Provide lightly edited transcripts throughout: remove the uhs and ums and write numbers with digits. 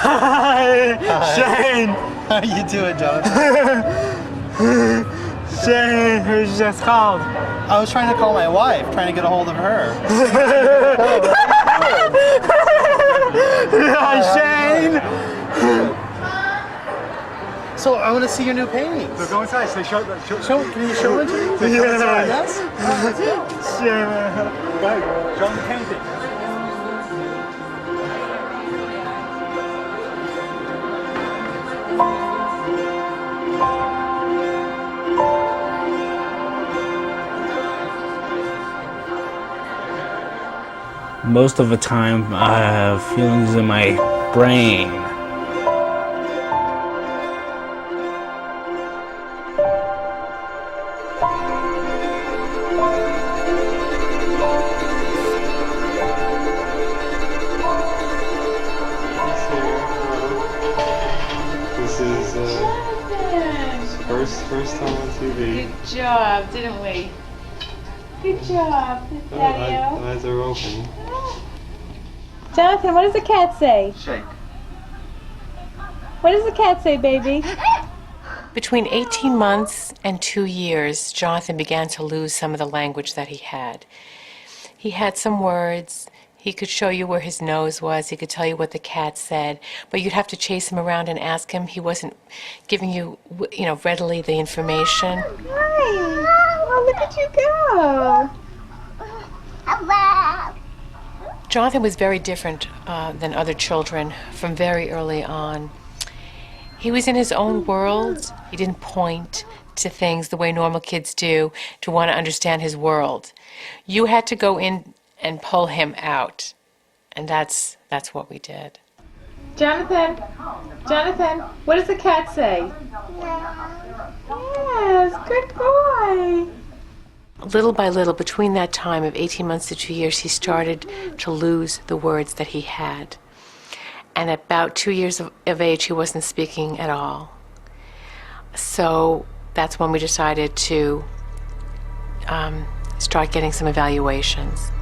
Hi, Shane. How you doing, Jonathan? Shane, who's just called? I was trying to call my wife, trying to get a hold of her. Hi, Shane. So I want to see your new paintings. So go inside. So show. Can you show it to me? Yeah. Yes. Shane. Go. Show them the painting. Most of the time, I have feelings in my brain. This is first time on TV. Good job, didn't we? Good job, Daddy-O. Eyes are open. Jonathan, what does the cat say? Shake. What does the cat say, baby? Between 18 months and 2 years, Jonathan began to lose some of the language that he had. He had some words. He could show you where his nose was. He could tell you what the cat said. But you'd have to chase him around and ask him. He wasn't giving you, readily the information. Hi. Oh, look at you go. Jonathan was very different than other children from very early on. He was in his own world. He didn't point to things the way normal kids do to want to understand his world. You had to go in and pull him out, and that's what we did. Jonathan, what does the cat say? Yes, good boy. Little by little, between that time of 18 months to 2 years, he started to lose the words that he had. And at about 2 years of age, he wasn't speaking at all. So that's when we decided to start getting some evaluations.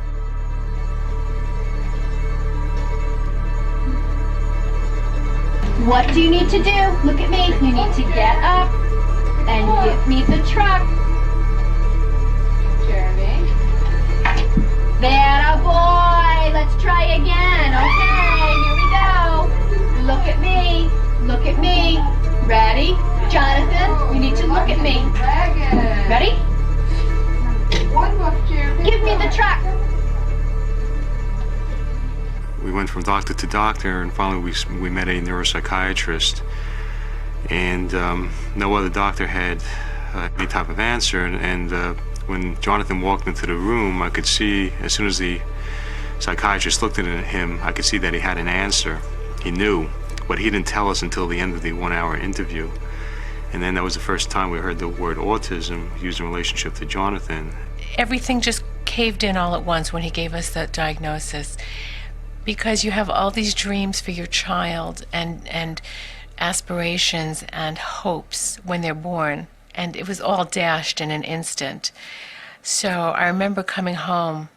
What do you need to do? Look at me. You need to get up and give me the truck. Jeremy. There, boy. Let's try again. Okay, here we go. Look at me. Look at me. Ready? Jonathan, you need to look at me. Ready? Give me the truck. We went from doctor to doctor, and finally we met a neuropsychiatrist. And no other doctor had any type of answer. And when Jonathan walked into the room, I could see, as soon as the psychiatrist looked at him, I could see that he had an answer. He knew, but he didn't tell us until the end of the 1-hour interview. And then that was the first time we heard the word autism used in relationship to Jonathan. Everything just caved in all at once when he gave us that diagnosis. Because you have all these dreams for your child and aspirations and hopes when they're born, and it was all dashed in an instant. So I remember coming home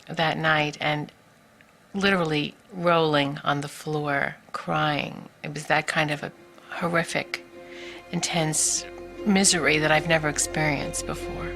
that night and literally rolling on the floor, crying. It was that kind of a horrific, intense misery that I've never experienced before.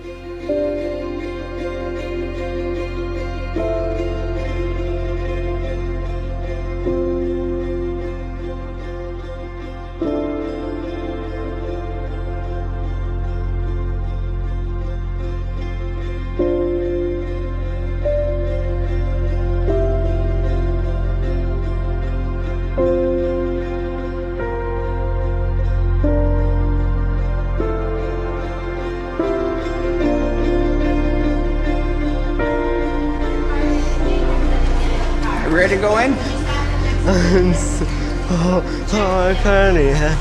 Ready to go in? I can't hear.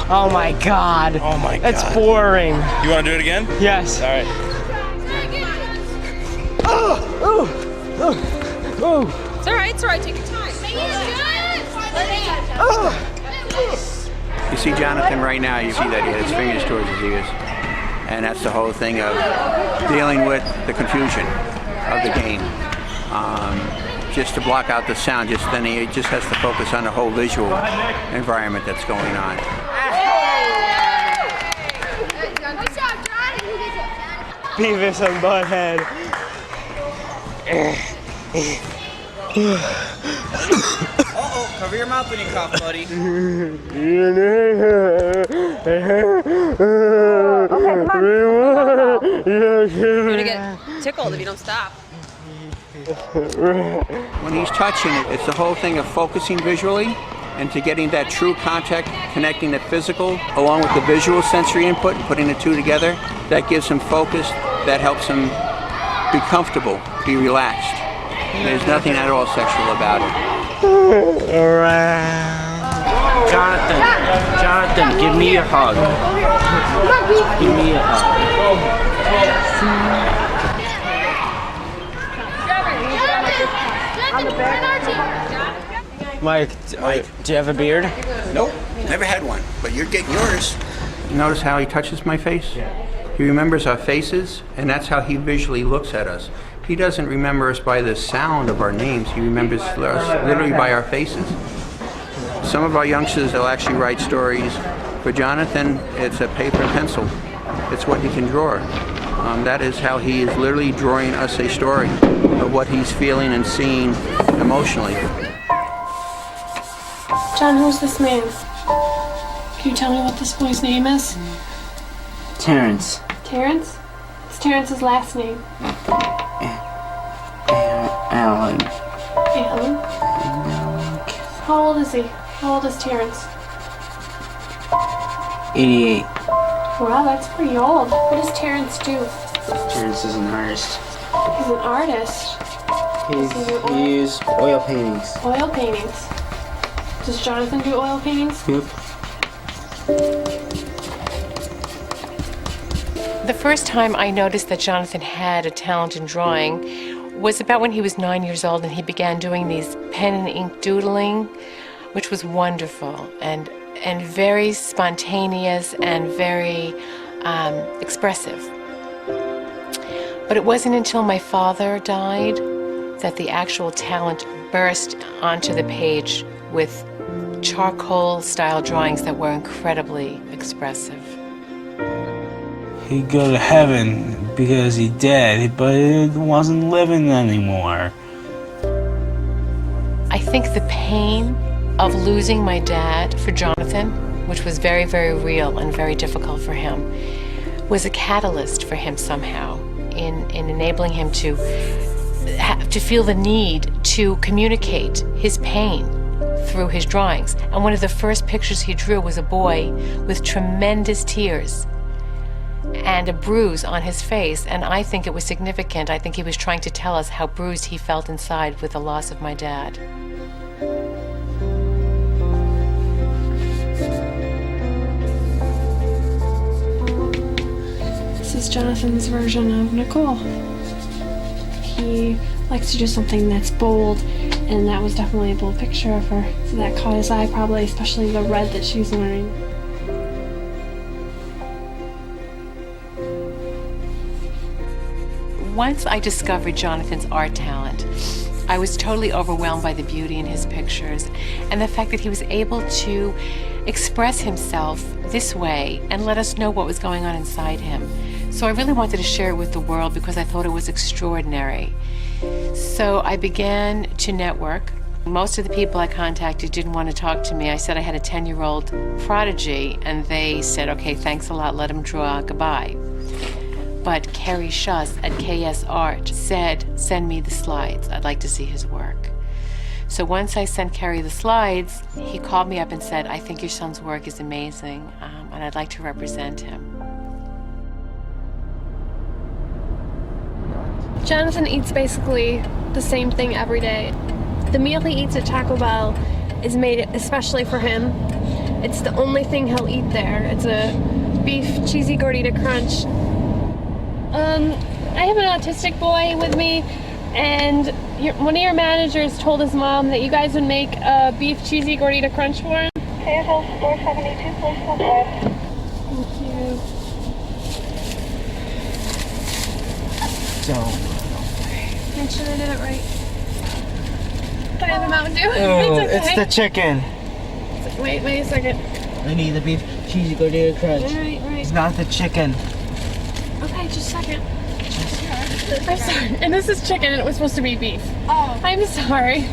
Oh my God. Oh my God. That's boring. You want to do it again? Yes. All right. It's all right, take your time. You see Jonathan right now, you see that he has his fingers towards his ears. And that's the whole thing of dealing with the confusion of the game. Just to block out the sound, then he just has to focus on the whole visual environment that's going on. Beavis and Butthead. Uh-oh, cover your mouth when you cough, buddy. You're gonna get tickled if you don't stop. When he's touching it, it's the whole thing of focusing visually and to getting that true contact, connecting the physical along with the visual sensory input and putting the two together. That gives him focus, that helps him be comfortable, be relaxed. There's nothing at all sexual about it. Jonathan, give me a hug. Give me a hug. Mike, do you have a beard? Nope, never had one, but you're getting yours. Notice how he touches my face? He remembers our faces, and that's how he visually looks at us. He doesn't remember us by the sound of our names. He remembers us literally by our faces. Some of our youngsters will actually write stories. For Jonathan, it's a paper and pencil. It's what he can draw. That is how he is literally drawing us a story of what he's feeling and seeing emotionally. John, who's this man? Can you tell me what this boy's name is? Terrence. Terrence? What's Terrence's last name? Alan. Alan? How old is he? How old is Terrence? 88. Wow, that's pretty old. What does Terrence do? Terrence is an artist. He's an artist. He's oil paintings. Oil paintings. Does Jonathan do oil paintings? Yep. The first time I noticed that Jonathan had a talent in drawing was about when he was 9 years old and he began doing these pen and ink doodling, which was wonderful and very spontaneous and very expressive. But it wasn't until my father died that the actual talent burst onto the page with charcoal-style drawings that were incredibly expressive. He'd go to heaven because he dead, but he wasn't living anymore. I think the pain of losing my dad for Jonathan, which was very, very real and very difficult for him, was a catalyst for him somehow in enabling him to feel the need to communicate his pain through his drawings. And one of the first pictures he drew was a boy with tremendous tears and a bruise on his face, and I think it was significant. I think he was trying to tell us how bruised he felt inside with the loss of my dad. This is Jonathan's version of Nicole. He likes to do something that's bold, and that was definitely a bold picture of her. So that caught his eye probably, especially the red that she's wearing. Once I discovered Jonathan's art talent, I was totally overwhelmed by the beauty in his pictures and the fact that he was able to express himself this way and let us know what was going on inside him. So I really wanted to share it with the world because I thought it was extraordinary. So I began to network. Most of the people I contacted didn't want to talk to me. I said I had a 10-year-old prodigy, and they said, okay, thanks a lot, let him draw, goodbye. But Kerry Schuss at KS Art said, send me the slides. I'd like to see his work. So once I sent Kerry the slides, he called me up and said, I think your son's work is amazing, and I'd like to represent him. Jonathan eats basically the same thing every day. The meal he eats at Taco Bell is made especially for him. It's the only thing he'll eat there. It's a beef cheesy gordita crunch. I have an autistic boy with me, and one of your managers told his mom that you guys would make a beef cheesy gordita crunch for him. KSL 472, please come forward. Thank you. Don't run away. Make sure I did it right. Do I have a Mountain Dew? Oh, It's okay. it's the chicken. Wait a second. I need the beef cheesy gordita crunch. Right. It's not the chicken. Okay, just a second. I'm sorry. And this is chicken and it was supposed to be beef. Oh. I'm sorry.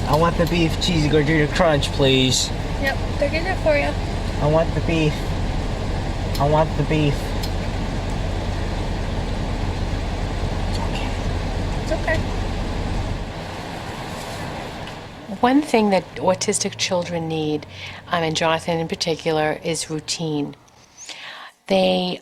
I want the beef cheesy gordita crunch, please. Yep, they're getting it for you. I want the beef. I want the beef. It's okay. One thing that autistic children need, and Jonathan in particular, is routine. They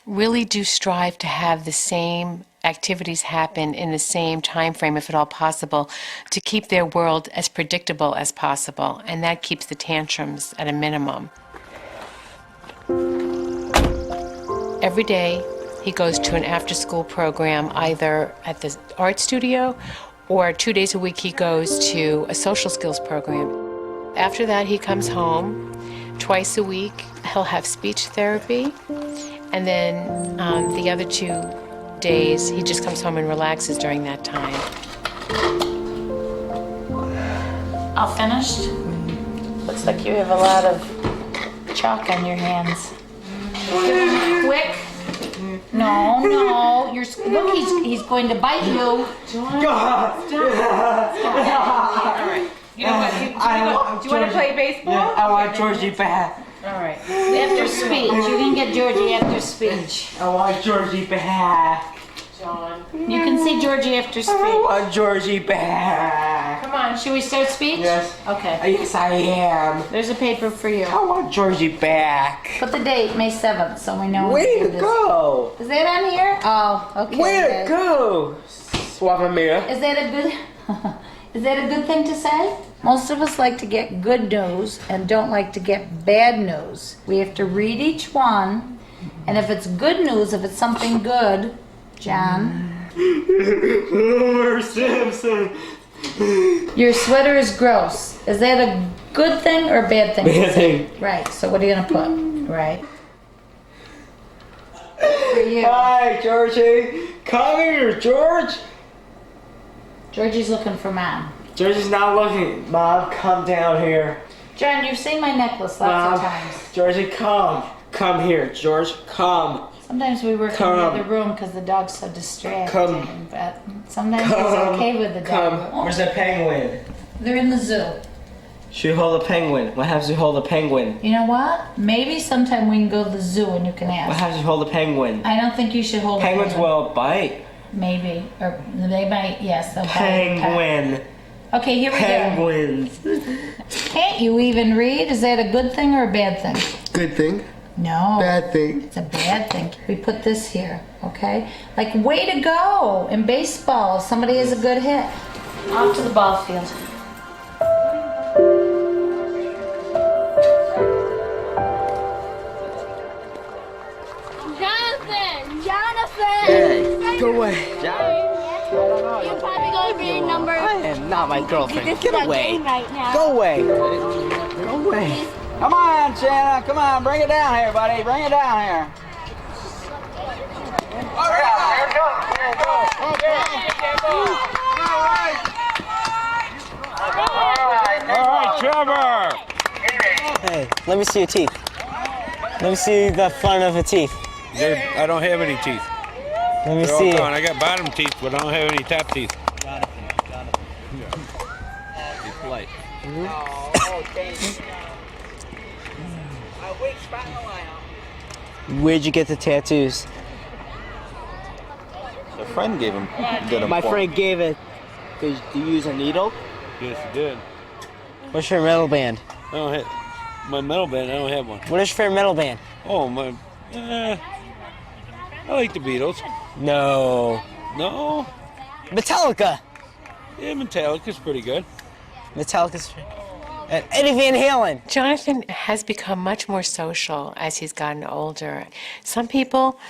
really do strive to have the same activities happen in the same time frame, if at all possible, to keep their world as predictable as possible, and that keeps the tantrums at a minimum. Every day, he goes to an after-school program, either at the art studio, or 2 days a week he goes to a social skills program. After that, he comes home. Twice a week, he'll have speech therapy, and then the other 2 days, he just comes home and relaxes during that time. All finished? Looks like you have a lot of chalk on your hands. Quick. No. You're look. He's going to bite you. God. All right. You know what? Do you want to play baseball? Yeah, I want Georgie back. All right. After speech, you can get Georgie after speech. I want Georgie back. John. You can see Georgie after speech. I want Georgie back. Come on, should we start speech? Yes. Okay. Yes, I am. There's a paper for you. I want Georgie back. Put the date, May 7th, so we know. Way to go. Is that on here? Oh, okay. Way to go. Swapamira. Is that a good? Is that a good thing to say? Most of us like to get good news and don't like to get bad news. We have to read each one, and if it's good news, if it's something good, John. Homer Simpson. Your sweater is gross. Is that a good thing or a bad thing? Bad thing. Right. So what are you gonna put? Right. For you. Hi, Georgie. Come here, George. Georgie's looking for Mom. Georgie's not looking. Mom, come down here. John, you've seen my necklace lots of times. Georgie, come. Come here, George. Come. Sometimes we work in the other room because the dog's so distracting. Come. But sometimes he's okay with the dog. Come. Where's the penguin? They're in the zoo. Should we hold a penguin? What happens if you hold a penguin? You know what? Maybe sometime we can go to the zoo and you can ask. What happens if you hold a penguin? I don't think you should hold Penguins a penguin. will bite. Maybe. Or they might, yes, they'll bite. Penguin. Okay, here we Penguins. go. Can't you even read? Is that a good thing or a bad thing? Good thing. No. Bad thing. It's a bad thing. We put this here, okay? Like, way to go! In baseball, somebody has a good hit. Off to the ball field. Jonathan! Hey, go away. You're probably going to be number... I am not my girlfriend. This Get is a away. game right now. Go away. Go away. Come on, Shanna. Come on, bring it down here, buddy. Bring it down here. All right, Trevor. Hey, let me see your teeth. Let me see the front of the teeth. I don't have any teeth. Let me They're all see. gone. I got bottom teeth, but I don't have any top teeth. Be polite. Where'd you get the tattoos? A friend gave him. Did him My for friend gave it. Did you use a needle? Yes, you did. What's your metal band? I don't have my metal band. I don't have one. What is your favorite metal band? Oh my! I like the Beatles. No. No. Metallica. Yeah, Metallica's pretty good. Metallica's. Eddie Van Halen. Jonathan has become much more social as he's gotten older. Some people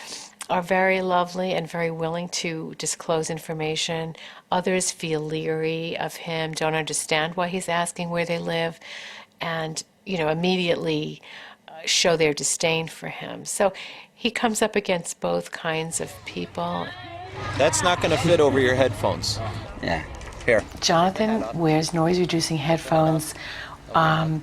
are very lovely and very willing to disclose information. Others feel leery of him, don't understand why he's asking where they live, and, immediately show their disdain for him. So he comes up against both kinds of people. That's not going to fit over your headphones. Yeah. Here. Jonathan wears noise-reducing headphones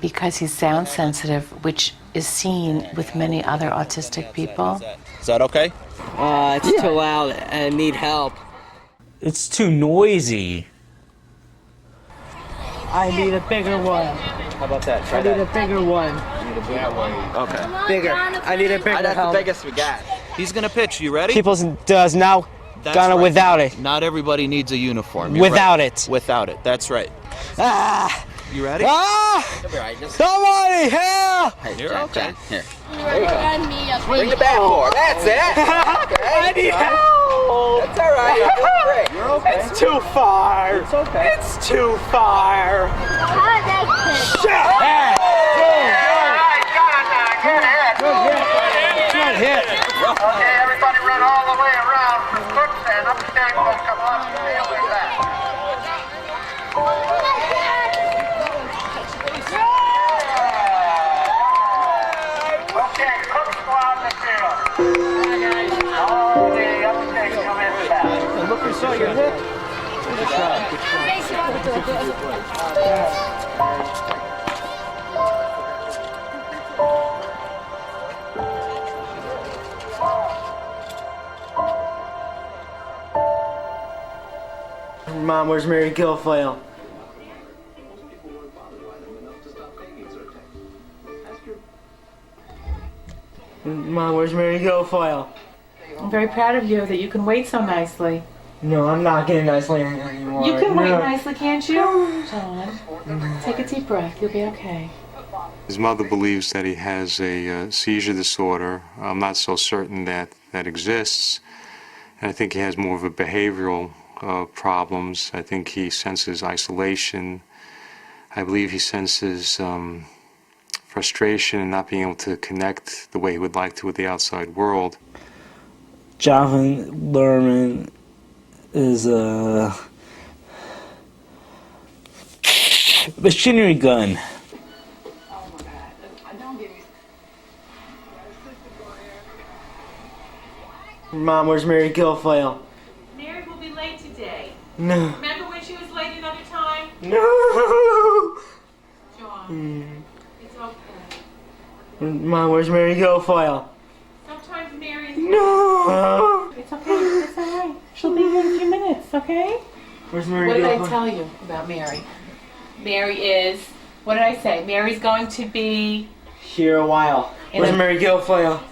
because he's sound sensitive, which is seen with many other autistic people. Is that okay? It's too loud and I need help. It's too noisy. I need a bigger one. How about that? Try I need that. a bigger one. Okay. Bigger. I need a bigger That's the helmet. biggest we got. He's going to pitch. You ready? People does now That's gonna right. without it. Not everybody needs a uniform. You're Without right. it. Without it. That's right. Ah! You ready? Ah! Somebody help! You're okay. Here. Bring the backboard. That's it. I need help! That's all right. You're doing great. You're okay. It's too far. It's okay. It's too far. Shut up! Good hit. Okay, everybody run all the way around. Quicksand, upstairs, will come on the way back. Okay, Cook squad in the field. All the upstairs come in back. Look, we saw your hit. Good shot. Mom, where's Mary Guilfoyle? Mom, where's Mary Guilfoyle? I'm very proud of you that you can wait so nicely. No, I'm not getting nicely anymore. You can wait No. nicely, can't you? John, take a deep breath. You'll be okay. His mother believes that he has a seizure disorder. I'm not so certain that that exists. And I think he has more of a behavioral problems. I think he senses isolation. I believe he senses frustration and not being able to connect the way he would like to with the outside world. Jonathan Lerman is a machinery gun. Mom, where's Mary Guilfoyle? Mary will be late today. No. Remember when she was late another time? No. John, it's okay. Mom, where's Mary Guilfoyle? Sometimes Mary's... No. It's okay. It's all right. She'll be here in a few minutes, okay? Where's Mary What did I Guilfoyle? tell you about Mary? Mary is... What did I say? Mary's going to be... Here a while. Where's Mary Guilfoyle?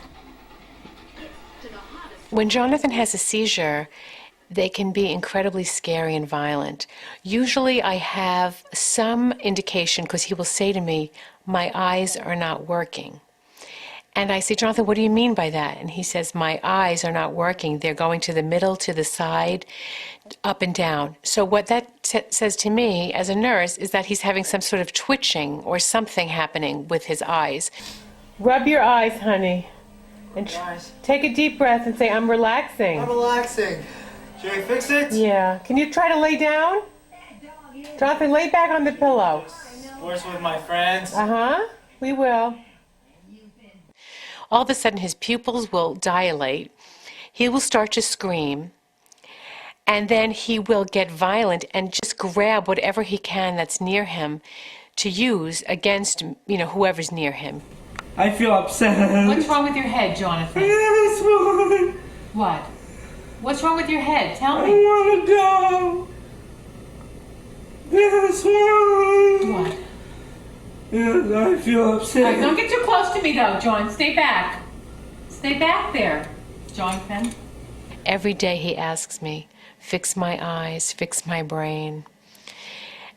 When Jonathan has a seizure, they can be incredibly scary and violent. Usually I have some indication because he will say to me, my eyes are not working. And I say, Jonathan, what do you mean by that? And he says, my eyes are not working. They're going to the middle, to the side, up and down. So what that says to me as a nurse is that he's having some sort of twitching or something happening with his eyes. Rub your eyes, honey. And take a deep breath and say, I'm relaxing. I'm relaxing. Should I fix it? Yeah. Can you try to lay down? Jonathan, lay back on the pillow. Sports with my friends. Uh-huh. We will. All of a sudden, his pupils will dilate. He will start to scream. And then he will get violent and just grab whatever he can that's near him to use against, whoever's near him. I feel upset. What's wrong with your head, Jonathan? This one. What? What's wrong with your head? Tell I me. want to go. This one. What? Yes, I feel upset. All right, don't get too close to me, though, John. Stay back. Stay back there, Jonathan. Every day he asks me, fix my eyes, fix my brain.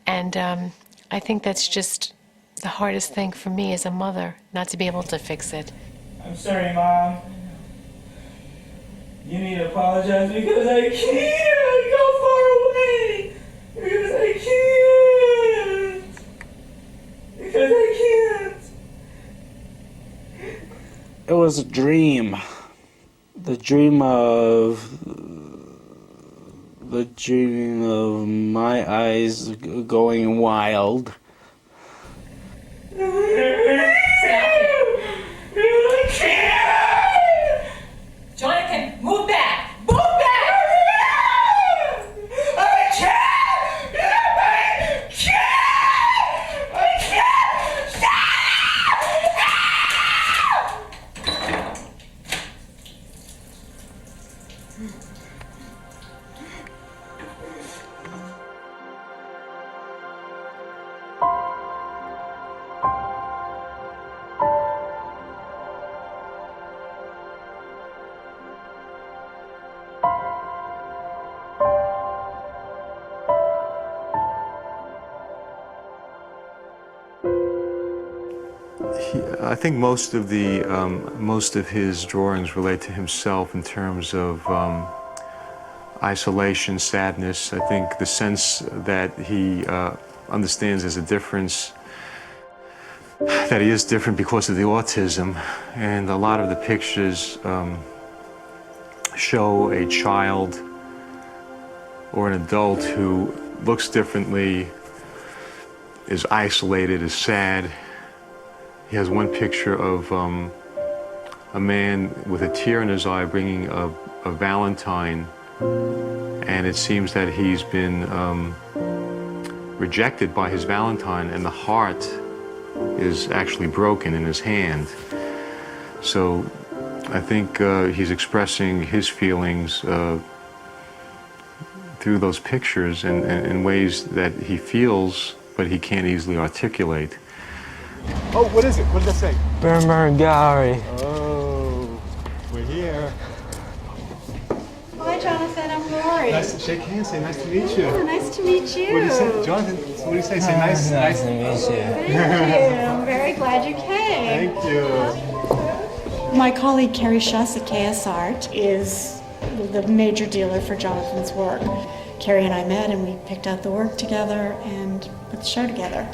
And I think that's just the hardest thing for me as a mother, not to be able to fix it. I'm sorry, Mom. You need to apologize because I can't go far away. Because I can't. Because I can't. It was a dream. The dream of my eyes going wild. Jonathan, move back! Move back! I think most of his drawings relate to himself in terms of isolation, sadness. I think the sense that he understands there's a difference, that he is different because of the autism, and a lot of the pictures show a child or an adult who looks differently, is isolated, is sad. He has one picture of a man with a tear in his eye bringing a Valentine, and it seems that he's been rejected by his Valentine, and the heart is actually broken in his hand. So I think he's expressing his feelings through those pictures in ways that he feels, but he can't easily articulate. Oh, what is it? What does that say? Bernbergari. Oh, we're here. Hi, Jonathan. I'm Lori. Nice to shake hands. Say nice to meet you. Oh, nice to meet you. What do you say, Jonathan? What do you say? Say nice to meet you. Thank you. I'm very glad you came. Thank you. My colleague Carrie Schuss at KS Art is the major dealer for Jonathan's work. Carrie and I met and we picked out the work together and put the show together.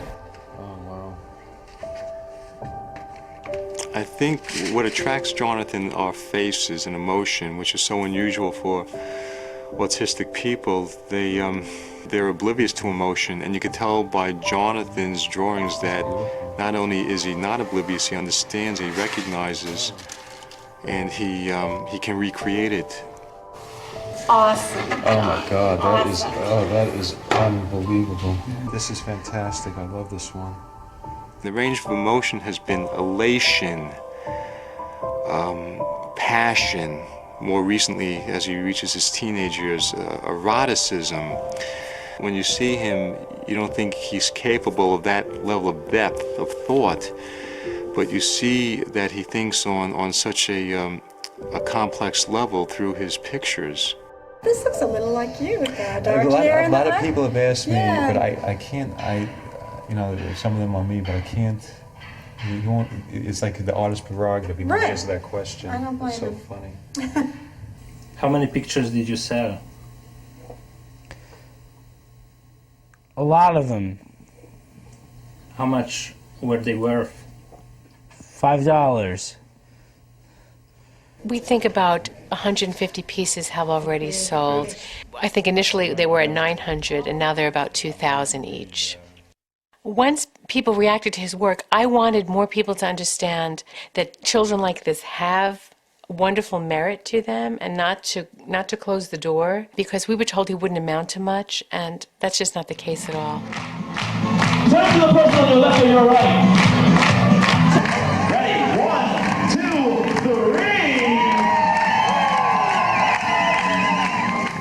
I think what attracts Jonathan are faces and emotion, which is so unusual for autistic people. They're oblivious to emotion, and you can tell by Jonathan's drawings that not only is he not oblivious, he understands, he recognizes, and he can recreate it. Awesome. Oh my God, that is unbelievable. This is fantastic. I love this one. The range of emotion has been elation, passion, more recently as he reaches his teenage years, eroticism. When you see him, you don't think he's capable of that level of depth of thought, but you see that he thinks on such a complex level through his pictures. This looks a little like you with that A dark lot, hair a and lot the of people have asked me, Yeah. but I can't, you know, some of them on me, but I can't, you won't, it's like the artist's prerogative, you Right. can answer that question. I don't blame It's so him. funny. How many pictures did you sell? A lot of them. How much were they worth? $5. We think about 150 pieces have already sold. I think initially they were at 900 and now they're about 2,000 each. Once people reacted to his work, I wanted more people to understand that children like this have wonderful merit to them, and not to close the door, because we were told he wouldn't amount to much, and that's just not the case at all. Turn to the person on your left or your right. Ready? 1, 2,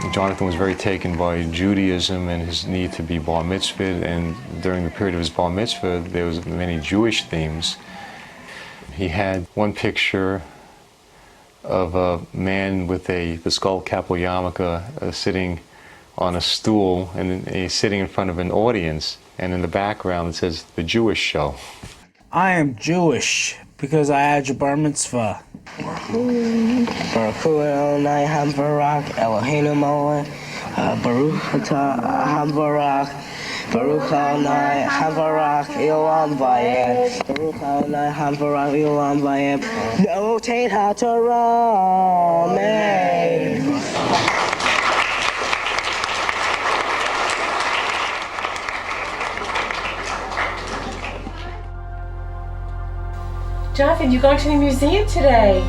3. Jonathan was very taken by Judaism and his need to be bar mitzvahed, and during the period of his bar mitzvah there was many Jewish themes. He had one picture of a man with the skull capo yarmulke sitting on a stool, and he's sitting in front of an audience, and in the background it says the Jewish show. I am Jewish because I had your bar mitzvah. Baruch Adonai HaBarak Eloheinu Melech Baruch Atah HaBarak Baruch Adonai HaBarak Olam Vayed Baruch Adonai HaBarak Olam Vayed Notain HaTorah Amen. Jonathan, you're going to the museum today.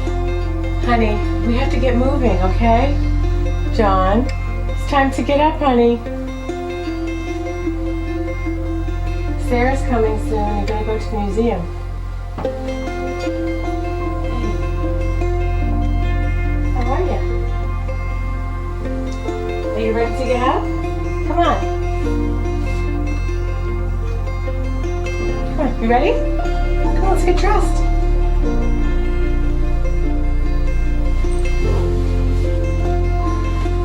Honey, we have to get moving, okay? John, it's time to get up, honey. Sarah's coming soon. You're going to go to the museum. How are you? Are you ready to get up? Come on. Come on, you ready? Come on, let's get dressed. Oh,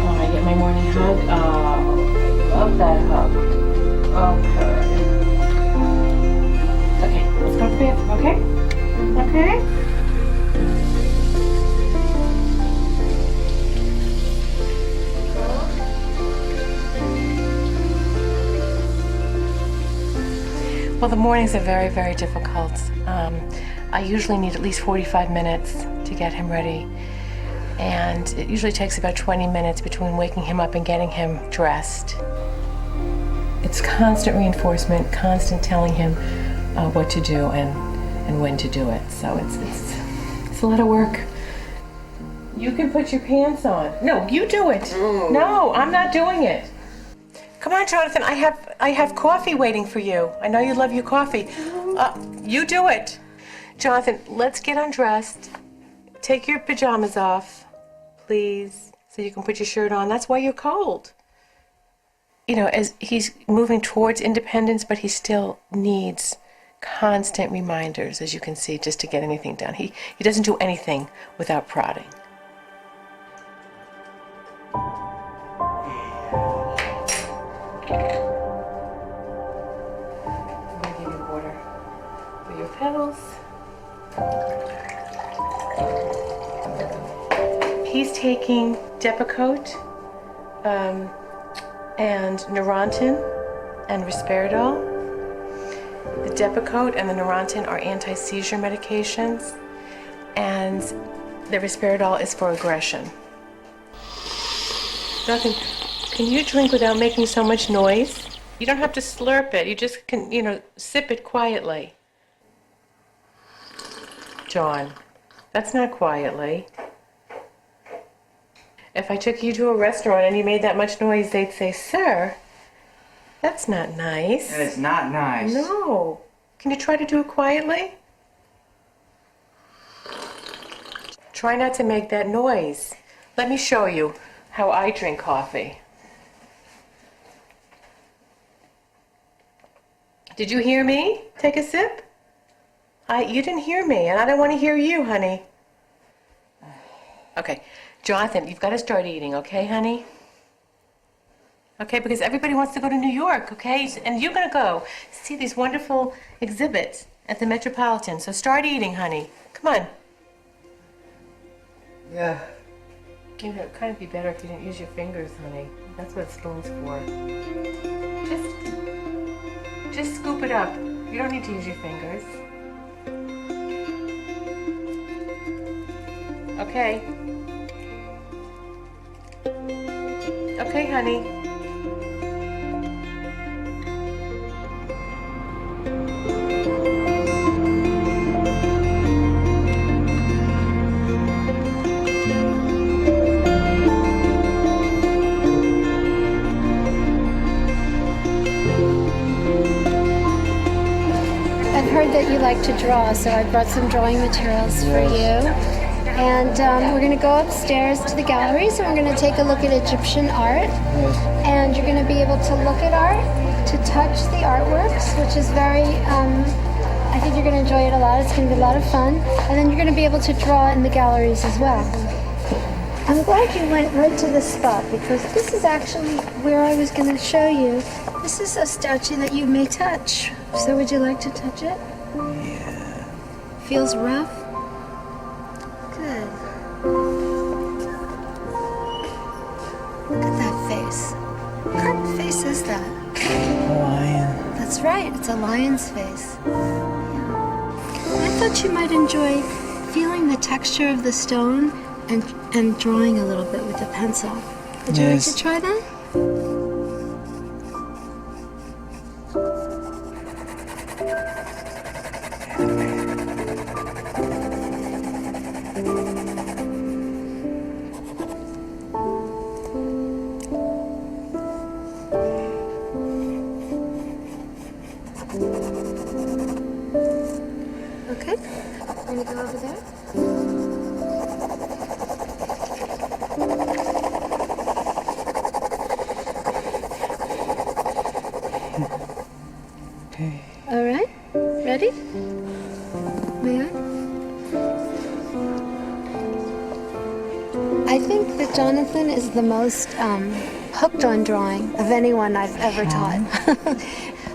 I get my morning hug. Oh, love that hug. Okay. Okay, let's go to the bathroom, okay? Well, the mornings are very, very difficult. I usually need at least 45 minutes to get him ready. And it usually takes about 20 minutes between waking him up and getting him dressed. It's constant reinforcement, constant telling him what to do and when to do it. So it's a lot of work. You can put your pants on. No, you do it. No, I'm not doing it. Come on, Jonathan, I have coffee waiting for you. I know you love your coffee. You do it. Jonathan, let's get undressed. Take your pajamas off, please, so you can put your shirt on. That's why you're cold. You know, as he's moving towards independence, but he still needs constant reminders, as you can see, just to get anything done. He doesn't do anything without prodding. I'm gonna give you water for your petals. He's taking Depakote and Neurontin and Risperidol. The Depakote and the Neurontin are anti-seizure medications, and the Risperidol is for aggression. Jonathan, can you drink without making so much noise? You don't have to slurp it. You just can, sip it quietly. John, that's not quietly. If I took you to a restaurant and you made that much noise, they'd say, "Sir, that's not nice." That is not nice. No. Can you try to do it quietly? Try not to make that noise. Let me show you how I drink coffee. Did you hear me? Take a sip? You didn't hear me, and I don't want to hear you, honey. Okay, Jonathan, you've got to start eating, okay, honey? Okay, because everybody wants to go to New York, okay? And you're going to go see these wonderful exhibits at the Metropolitan. So start eating, honey. Come on. Yeah. It would kind of be better if you didn't use your fingers, honey. That's what a spoon's for. Just scoop it up. You don't need to use your fingers. Okay. Okay, honey. I've heard that you like to draw, so I brought some drawing materials for you. And we're going to go upstairs to the galleries and we're going to take a look at Egyptian art. And you're going to be able to look at art, to touch the artworks, which is very, I think you're going to enjoy it a lot. It's going to be a lot of fun. And then you're going to be able to draw in the galleries as well. I'm glad you went right to this spot because this is actually where I was going to show you. This is a statue that you may touch. So would you like to touch it? Yeah. Feels rough? Good. Look at that face. What kind of face is that? A lion. That's right, it's a lion's face. Yeah. I thought you might enjoy feeling the texture of the stone and drawing a little bit with a pencil. Would you like to try that? Okay, I'm gonna go over there. Okay. All right, ready? May I? I think that Jonathan is the most hooked on drawing of anyone I've ever taught.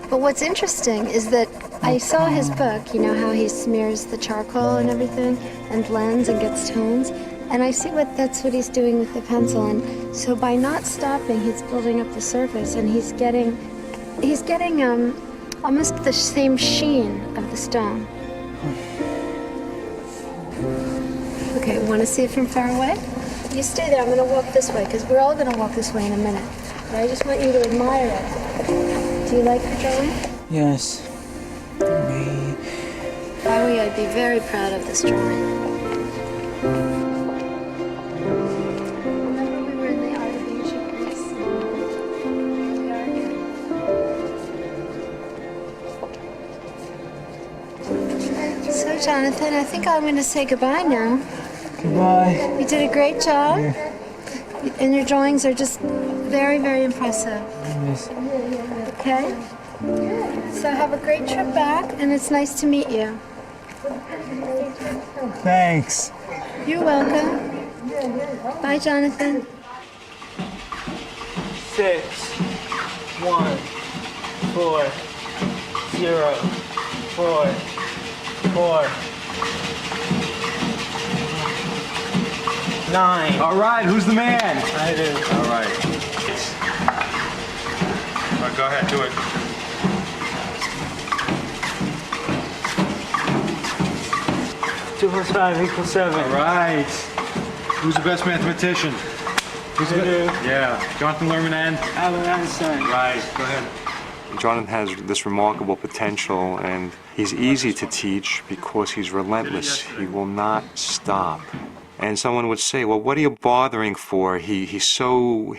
But what's interesting is that I saw his book, you know, how he smears the charcoal and everything and blends and gets tones. And I see that's what he's doing with the pencil. And so by not stopping, he's building up the surface and he's getting almost the same sheen of the stone. Okay, want to see it from far away? You stay there. I'm going to walk this way because we're all going to walk this way in a minute. But I just want you to admire it. Do you like the drawing? Yes. If I were you, I'd be very proud of this drawing. Remember we were in the art of ancient Greece? We are here. So, Jonathan, I think I'm going to say goodbye now. Goodbye. You did a great job. And your drawings are just very, very impressive. Yes. Okay? So have a great trip back, and it's nice to meet you. Thanks. You're welcome. Bye, Jonathan. 6, 1, 4, 0, 4, 4, 9. All right, who's the man? I do. All right. All right, go ahead, do it. 2 plus 5 equals 7. All right. Who's the best mathematician? Who's the best? Yeah, Jonathan Lerman and Albert Einstein. Right, go ahead. Jonathan has this remarkable potential, and he's easy to teach because he's relentless. He will not stop. And someone would say, "Well, what are you bothering for? He's so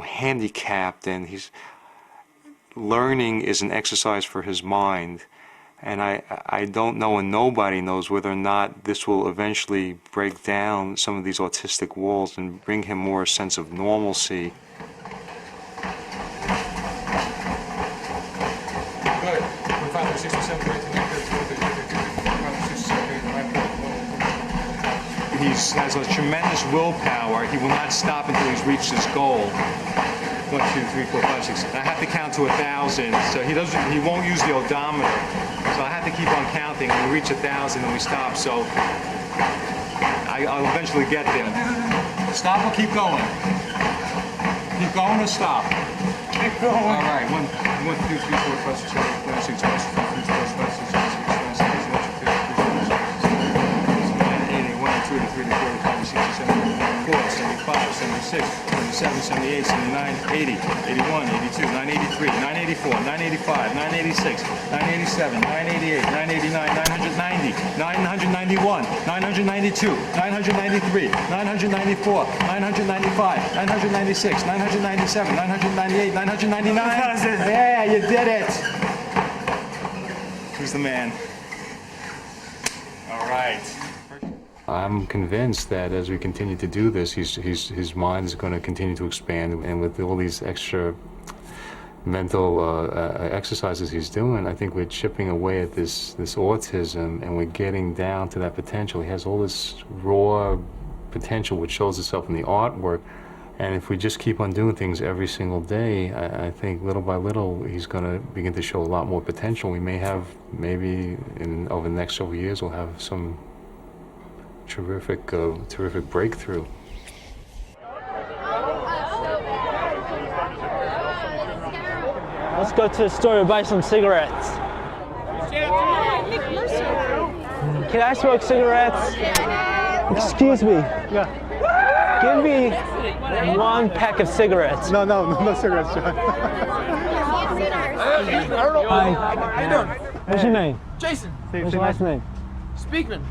handicapped, and he's learning is an exercise for his mind." And I don't know, and nobody knows whether or not this will eventually break down some of these autistic walls and bring him more a sense of normalcy. Good. 5, 6, 7, 8, 9, 10, He has a tremendous willpower. He will not stop until he's reached his goal. 1, 2, 3, 4, 5, 6. I have to count to 1,000, so he won't use the odometer. So I have to keep on counting. When we reach 1,000, and we stop. So I'll eventually get there. Stop or keep going? Keep going or stop? Keep going. All right. 1, 2, 3, 4, 5, 6, 7, 8, 9, 6, 7, 8, 9, 10, 11, 75, 76, 77, 78, 79, 80, 81, 82, 983, 984, 985, 986, 987, 988, 989, 990, 991, 992, 993, 994, 995, 996, 997, 998, 999. Yeah, you did it. Who's the man? All right. I'm convinced that as we continue to do this, his mind is going to continue to expand, and with all these extra mental exercises he's doing, I think we're chipping away at this autism, and we're getting down to that potential. He has all this raw potential which shows itself in the artwork, and if we just keep on doing things every single day, I think little by little he's going to begin to show a lot more potential. We may have, maybe over the next several years, we'll have some terrific breakthrough. Let's go to the store and buy some cigarettes. Can I smoke cigarettes? Excuse me. Yeah. Give me 1 pack of cigarettes. No cigarettes, John. Hi. What's your name? Jason. What's your last name? Speakman.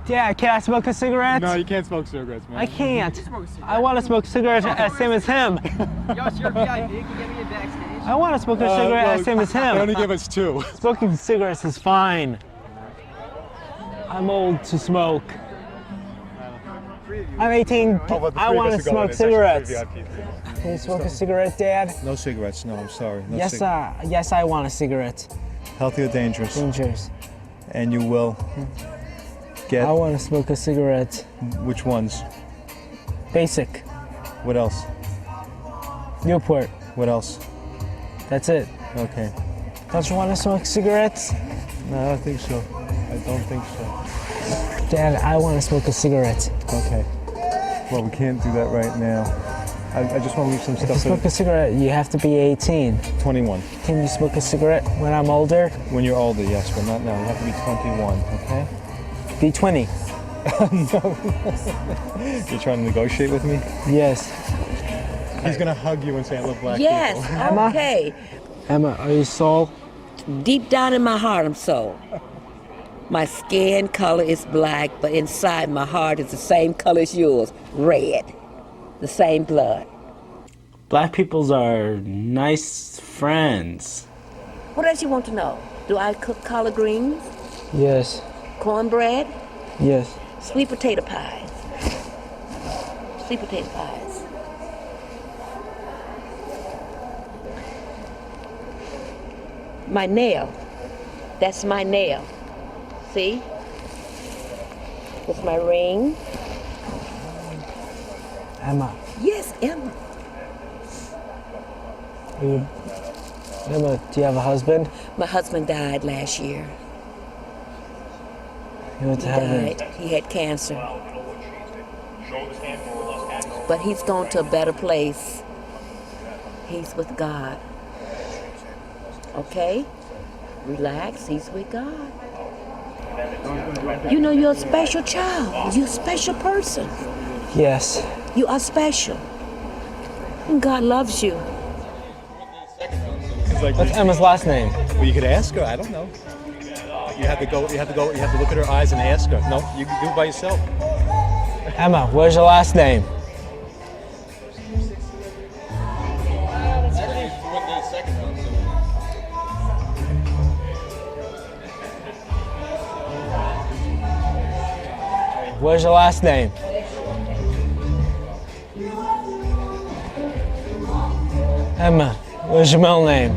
Dad, can I smoke a cigarette? No, you can't smoke cigarettes, man. I can't. I want to smoke cigarettes as same as him. Yo, it's your VIP. You can get me a backstage. I want to smoke a cigarette as same as him. They only give us 2. Smoking cigarettes is fine. I'm old to smoke. I'm 18. I want to smoke cigarettes. Can you smoke a cigarette, Dad? No cigarettes, no, I'm sorry. No Yes, I want a cigarette. Healthy or dangerous? Dangerous. And you will get... I want to smoke a cigarette. Which ones? Basic. What else? Newport. What else? That's it. Okay. Don't you want to smoke cigarettes? No, I don't think so. I don't think so. Dad, I want to smoke a cigarette. Okay. Well, we can't do that right now. I just want to leave some If you stuff. smoke a cigarette, you have to be 18. 21. Can you smoke a cigarette when I'm older? When you're older, yes, but not now. You have to be 21, okay? Be 20. No. You're trying to negotiate with me? Yes. He's gonna hug you and say, I love black Yes, people. Emma? okay. Emma, are you soul? Deep down in my heart, I'm soul. My skin color is black, but inside my heart is the same color as yours, red. The same blood. Black peoples are nice friends. What else you want to know? Do I cook collard greens, Yes. cornbread, Yes. sweet potato pies? Sweet potato pies. My nail. That's my nail. See? That's my ring. Emma. Yes, Emma. Emma, do you have a husband? My husband died last year. He went to He heaven. died. He had cancer. But he's gone to a better place. He's with God. Okay? Relax. He's with God. You know, you're a special child. You're a special person. Yes. You are special. And God loves you. What's Emma's last name? Well, you could ask her. I don't know. You have to go. You have to look at her eyes and ask her. No, you can do it by yourself. Emma, what's your last name? What's your last name? Emma, what's your middle name?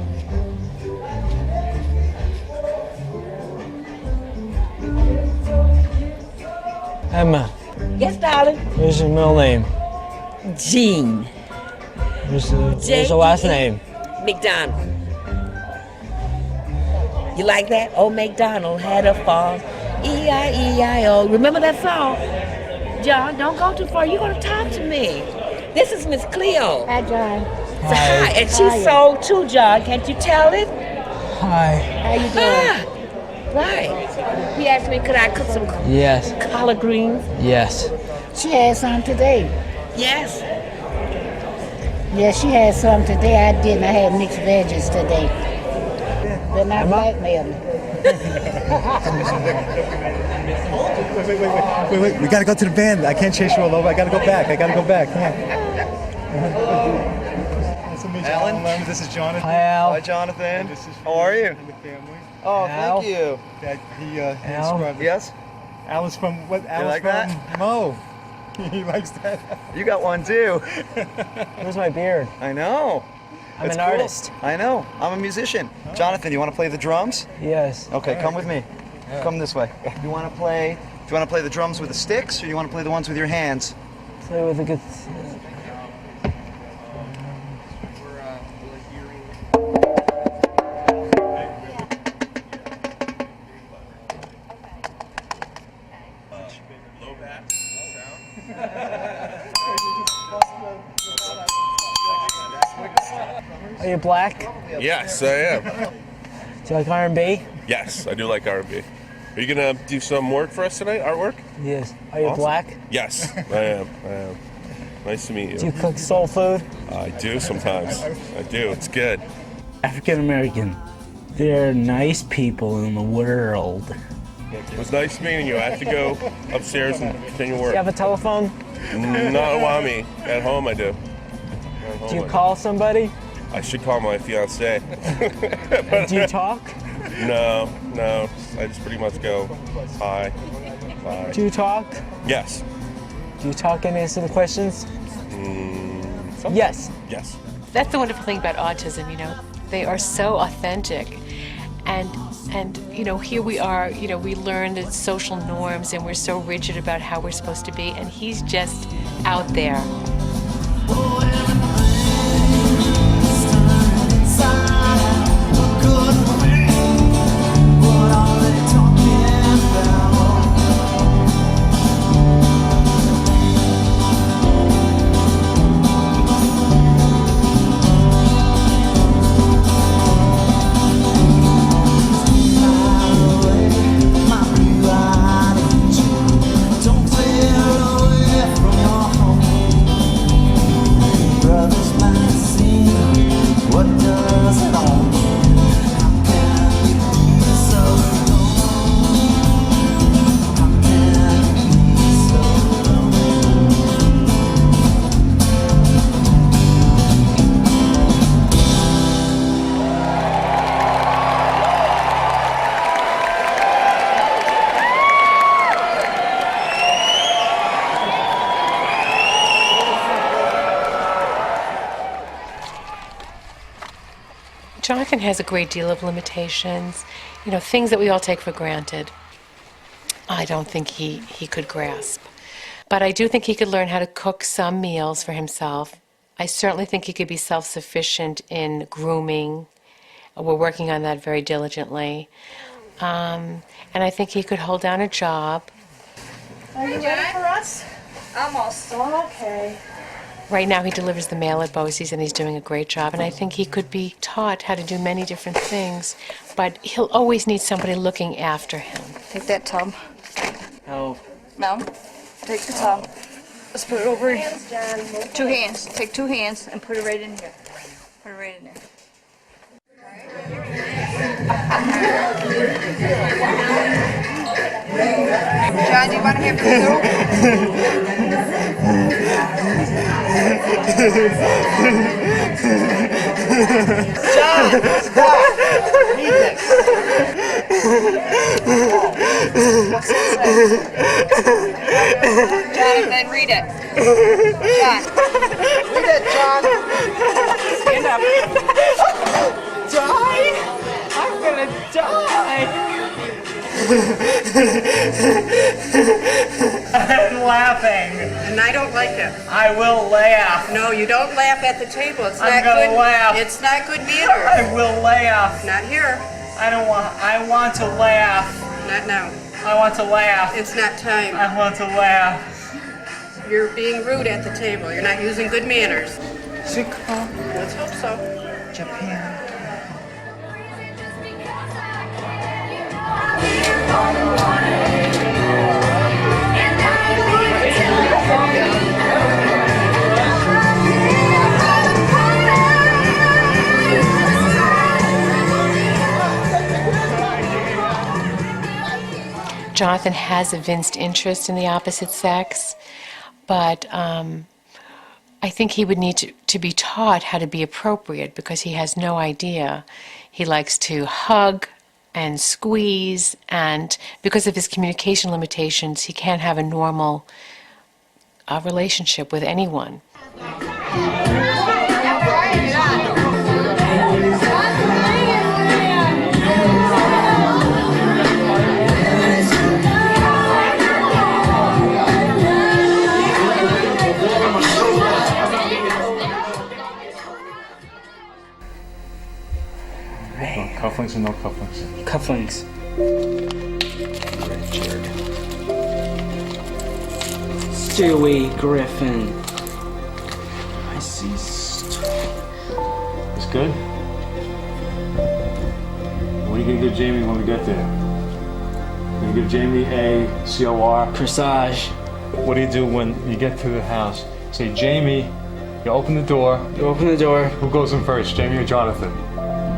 Emma, Yes, darling. what's your middle name? Jean. What's your last name? McDonald. You like that? Old MacDonald had a farm. E-I-E-I-O. Remember that song? John, don't go too far. You're going to talk to me. This is Miss Cleo. Hi, John. So hi. And she's sold too, John. Can't you tell it? Hi. How you doing? Right. He asked me, could I cook some Yes. collard greens? Yes. She had some today. Yes. Yeah, she had some today. I didn't. I had mixed veggies today. They're not blackmailing me. Wait. We gotta go to the band. I can't chase you all over. I gotta go back. Come on. Nice to meet you. Alan? This is Jonathan. Hi, Al. Hi, Jonathan. This is How are you? from the family. Oh, Al? thank you. That he Al? described. Yes? Al is from what? Al is like from that? Mo. He likes that. You got one too. Where's my beard? I know. I'm It's an cool. artist. I know. I'm a musician. Jonathan, you want to play the drums? Yes. Okay, come with me. Come this way. You want to play? Do you want to play the drums with the sticks, or you want to play the ones with your hands? Play with a good. Are you black? Yes, I am. Do you like R&B? Yes, I do like R&B. Are you gonna do some work for us tonight? Artwork? Yes. Are you Awesome. black? Yes, I am. Nice to meet you. Do you cook soul food? I do sometimes. I do. It's good. African American. They're nice people in the world. It was nice meeting you. I have to go upstairs and continue Do work. you have a telephone? Not while me. At home I do. Do you call somebody? I should call my fiance. Do you talk? No. I just pretty much go, hi, bye. Do you talk? Yes. Do you talk and answer the questions? Yes. Yes. That's the wonderful thing about autism, you know. They are so authentic. And you know, here we are, you know, we learn the social norms and we're so rigid about how we're supposed to be, and he's just out there. Jonathan has a great deal of limitations, you know, things that we all take for granted. I don't think he could grasp. But I do think he could learn how to cook some meals for himself. I certainly think he could be self-sufficient in grooming. We're working on that very diligently. And I think he could hold down a job. Are you ready for us? Almost. Okay. Right now he delivers the mail at Bosie's and he's doing a great job. And I think he could be taught how to do many different things. But he'll always need somebody looking after him. Take that tub. Oh. No. Take the tub. Let's put it over here. 2 hands. Take 2 hands and put it right in here. Put it right in there. John, do you want to have John, stop! Read this. What's it say? Jonathan, read it. John. Read it, John. Stand up. Die? I'm gonna die. I'm laughing. And I don't like it. I will laugh. No, you don't laugh at the table. It's I'm not gonna good. laugh. It's not good manners. I will laugh. Not here. I want to laugh. Not now. I want to laugh. It's not time. I want to laugh. You're being rude at the table. You're not using good manners. Chicago. Let's hope so. Japan. Jonathan has evinced interest in the opposite sex, but I think he would need to be taught how to be appropriate because he has no idea. He likes to hug and squeeze, and because of his communication limitations, he can't have a normal relationship with anyone. Cufflinks or no cufflinks? Cufflinks. Stewie Griffin. I see. It's good? What are you gonna give Jamie when we get there? You're gonna give Jamie a COR? Corsage. What do you do when you get to the house? Say, Jamie, you open the door. You open the door. Who goes in first, Jamie or Jonathan?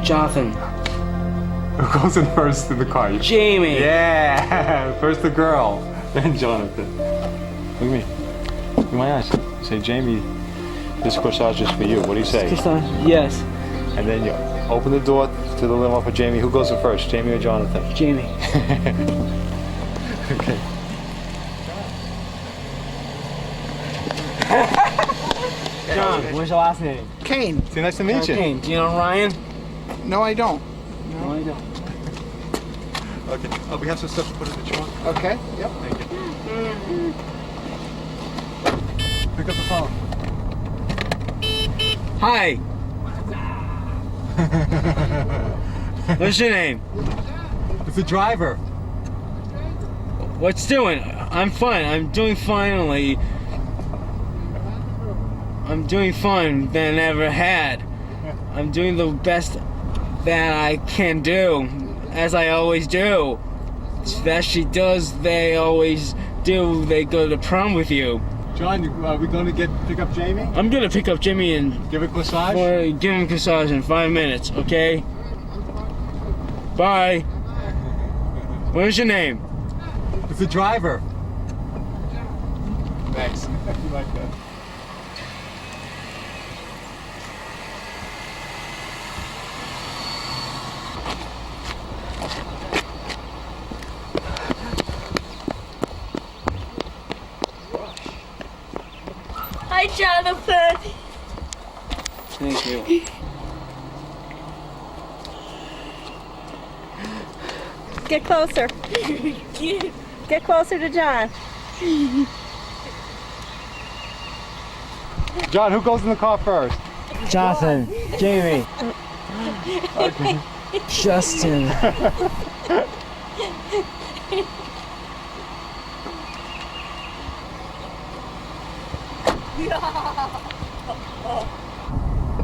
Jonathan. Who goes in first in the car? Jamie. Yeah, first the girl, then Jonathan. Look at me. Look at my eyes. Say, Jamie, this corsage is for you. What do you say? Corsage, yes. And then you open the door to the limo for Jamie. Who goes in first, Jamie or Jonathan? Jamie. Okay. John, what's your last name? Kane. Say, nice to meet you. Kane. Do you know Ryan? No, I don't. No, I don't. Okay. We have some stuff to put in the trunk. Okay. Yep. Thank you. Pick up the phone. Hi. What's your name? It's the driver. What's doing? I'm fine. I'm doing finally. I'm doing fine than I ever had. I'm doing the best that I can do, as I always do. That she does, they always do. They go to prom with you. John, are we going to pick up Jamie? I'm gonna pick up Jimmy and give it corsage. Give him corsage in 5 minutes, okay? Bye. What's your name? It's the driver. Thanks. You like that? Hi, Jonathan. Thank you. Get closer. Get closer to John. John, who goes in the car first? Jonathan, Jamie, Justin.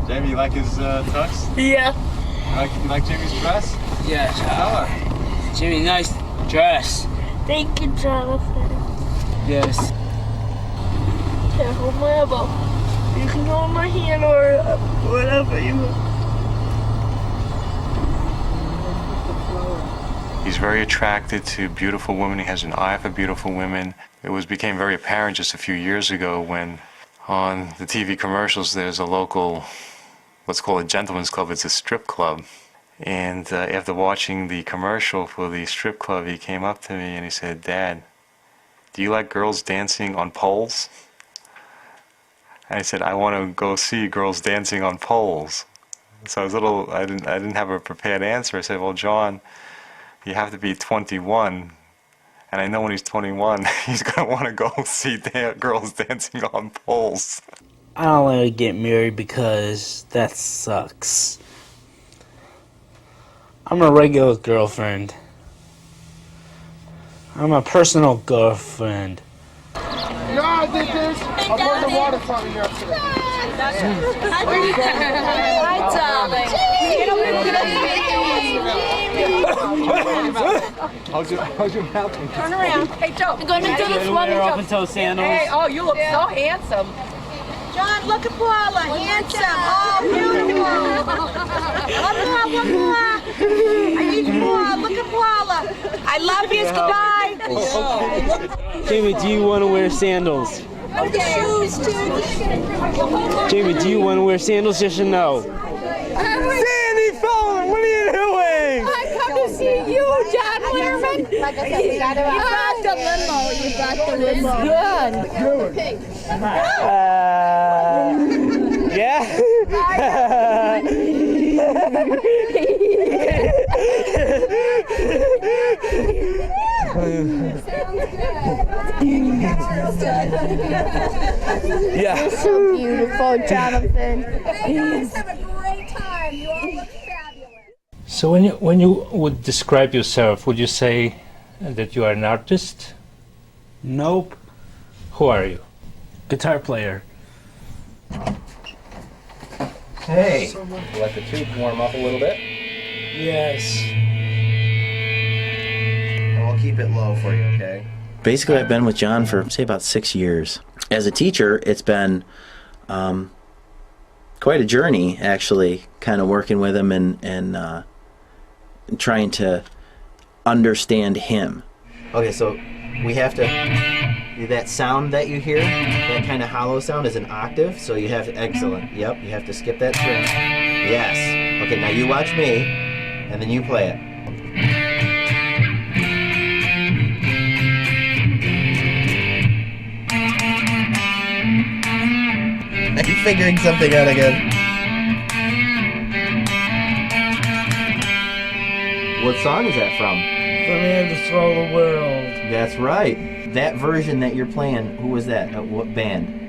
Jamie, you like his tux? Yeah. You like Jamie's dress? Yeah, Jimmy, nice dress. Thank you, Jonathan. Yes. Here, hold my elbow. You can hold my hand or whatever you want. He's very attracted to beautiful women. He has an eye for beautiful women. Became very apparent just a few years ago when on the TV commercials there's a local, what's called a gentleman's club. It's a strip club. And after watching the commercial for the strip club, he came up to me and he said, "Dad, do you like girls dancing on poles?" And I said, "I want to go see girls dancing on poles." So I didn't have a prepared answer. I said, "Well, John, you have to be 21, and I know when he's 21, he's gonna want to go see girls dancing on poles." I don't let her get married because that sucks. I'm a regular girlfriend. I'm a personal girlfriend. You know how I did this? I poured the water from you yesterday. Hi, darling. How's your mouth? Turn around. Hey, Joe. We're going to do this one. Open-toe sandals. Hey, oh, you look so handsome. John, look at Paula. Handsome. Oh, beautiful. One more. I need more. Look at Paula. I love you. Goodbye. Jamie, do you want to wear sandals? Oh, the shoes, too. Jamie, do you want to wear sandals? Yes or no? Sandy Fallon, what are you doing? I come to see you, John Learman. Like I said, you brought the limo. You brought the limo. Good. Yeah? Yeah. You're so beautiful, Jonathan. Let's have a great time. You all look fabulous. So when you would describe yourself, would you say that you are an artist? Nope. Who are you? Guitar player. Hey, let the tube warm up a little bit. Yes. And we'll keep it low for you, okay? Basically, I've been with John for, say, about 6 years. As a teacher, it's been quite a journey, actually, kind of working with him and trying to understand him. Okay, so we have to... That sound that you hear, that kind of hollow sound is an octave, so you have to... Excellent. Yep, you have to skip that string. Yes. Okay, now you watch me, and then you play it. Are you figuring something out again? What song is that from? From End to Throw the World. That's right. That version that you're playing, who was that? What band?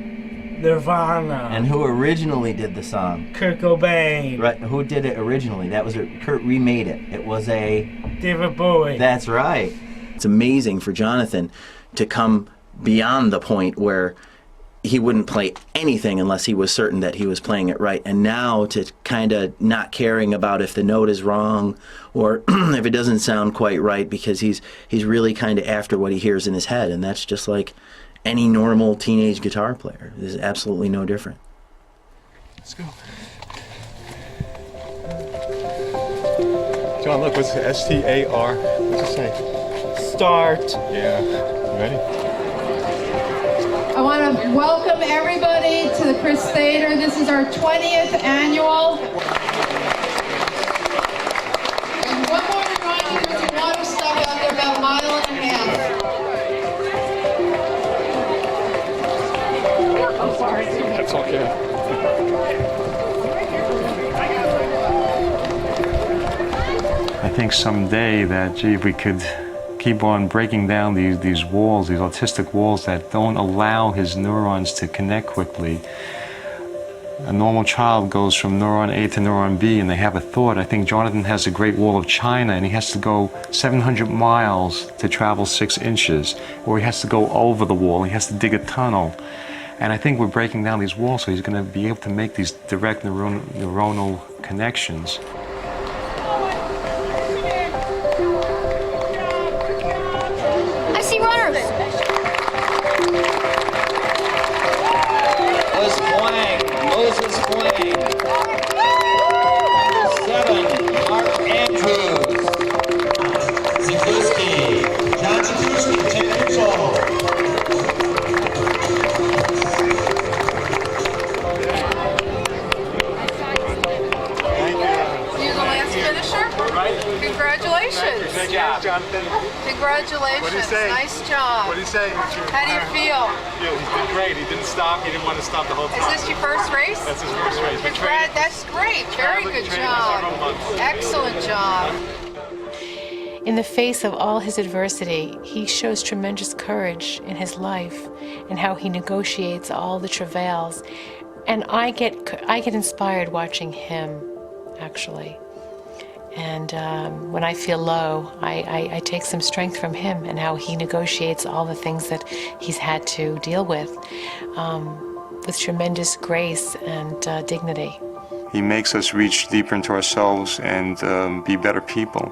Nirvana. And who originally did the song? Kurt Cobain. Right. Who did it originally? That was Kurt remade it. It was a... David Bowie. That's right. It's amazing for Jonathan to come beyond the point where he wouldn't play anything unless he was certain that he was playing it right. And now to kind of not caring about if the note is wrong or if it doesn't sound quite right, because he's really kind of after what he hears in his head. And that's just like any normal teenage guitar player. There's absolutely no different. Let's go. John, look, what's it? S-T-A-R. What's it say? Start. Yeah. You ready? I want to welcome everybody to the Chris Theater. This is our 20th annual. And one more reminder, there's a water stuck out there about a mile and a half. I'm sorry. That's okay. I think someday that, gee, if we could keep on breaking down these walls, these autistic walls that don't allow his neurons to connect quickly. A normal child goes from neuron A to neuron B and they have a thought. I think Jonathan has a Great Wall of China and he has to go 700 miles to travel 6 inches, or he has to go over the wall, he has to dig a tunnel. And I think we're breaking down these walls so he's going to be able to make these direct neuronal connections. I see runners. Moses Blank. Number 7, Mark Andrews. Zikuski. John Zikuski, 10 years old. You're the last finisher? Right. Congratulations. Good job, Jonathan. Congratulations. What did he say? Nice job. What did he say? How do you feel? Yeah, he did great. He didn't stop. He didn't want to stop the whole time. Is this your first race? That's his first race. That's great. Very good job. Excellent job. In the face of all his adversity, he shows tremendous courage in his life and how he negotiates all the travails. And I get inspired watching him, actually. And when I feel low, I take some strength from him and how he negotiates all the things that he's had to deal with tremendous grace and dignity. He makes us reach deeper into ourselves and be better people.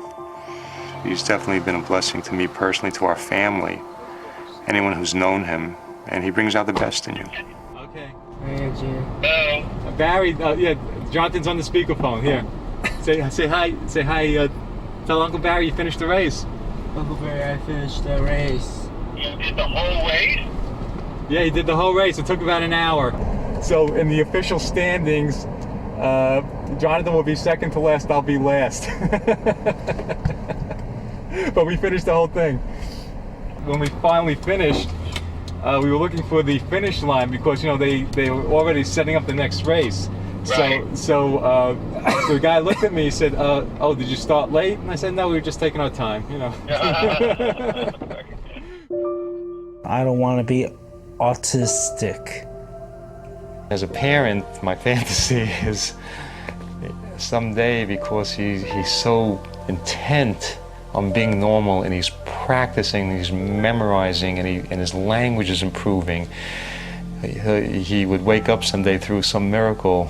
He's definitely been a blessing to me personally, to our family, anyone who's known him, and he brings out the best in you. Okay. Hey, Jim. Barry, yeah, Jonathan's on the speakerphone. Here. Say hi. Say hi. Tell Uncle Barry you finished the race. Uncle Barry, I finished the race. You did the whole race? Yeah, he did the whole race. It took about an hour. So in the official standings, Jonathan will be second to last. I'll be last. But we finished the whole thing. When we finally finished, we were looking for the finish line because they were already setting up the next race. Right. So the guy looked at me and said, "Oh, did you start late?" And I said, "No, we were just taking our time, I don't want to be autistic. As a parent, my fantasy is someday, because he's so intent on being normal and he's practicing, he's memorizing, and his language is improving, he would wake up someday through some miracle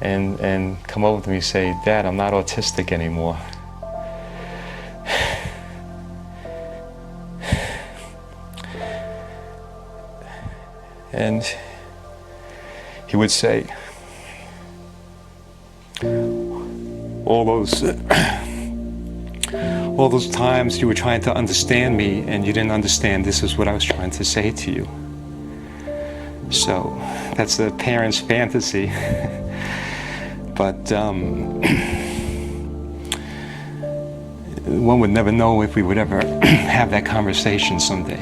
and come over to me and say, "Dad, I'm not autistic anymore." And he would say, all those times you were trying to understand me and you didn't understand, this is what I was trying to say to you. So that's the parent's fantasy. But one would never know if we would ever have that conversation someday.